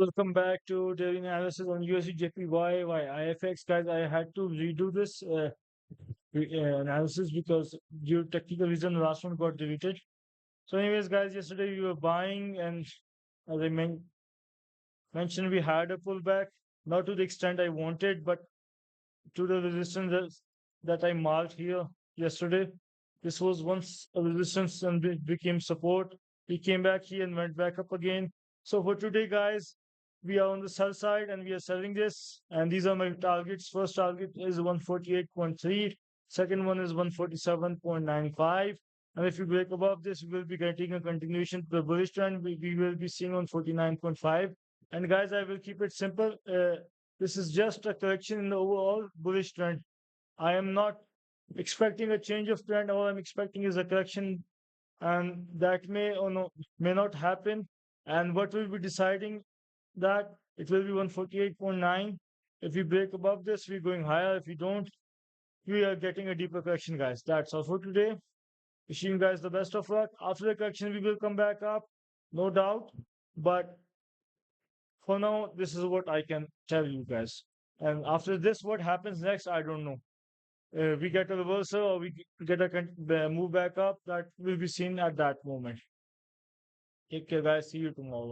welcome back to daily analysis on USD JPY by IFX. Guys, I had to redo this analysis because due to technical reason, the last one got deleted. So, anyways, guys, yesterday we were buying, and as I mentioned, we had a pullback, not to the extent I wanted, but to the resistance that I marked here yesterday. This was once a resistance and it became support. We came back here and went back up again. So for today, guys, we are on the sell side and we are selling this. And these are my targets. First target is 148.3. Second one is 147.95. And if you break above this, we will be getting a continuation to the bullish trend. We will be seeing on 49.5. And guys, I will keep it simple. This is just a correction in the overall bullish trend. I am not expecting a change of trend. All I'm expecting is a correction, and that may or no, may not happen. And what will be deciding that it will be 148.9. If we break above this, we're going higher. If we don't, we are getting a deeper correction, guys. That's all for today. Wishing you guys the best of luck. After the correction, we will come back up, no doubt. But for now, this is what I can tell you guys. And after this, what happens next, I don't know. We get a reversal or we get a move back up, that will be seen at that moment. Take care, guys. See you tomorrow.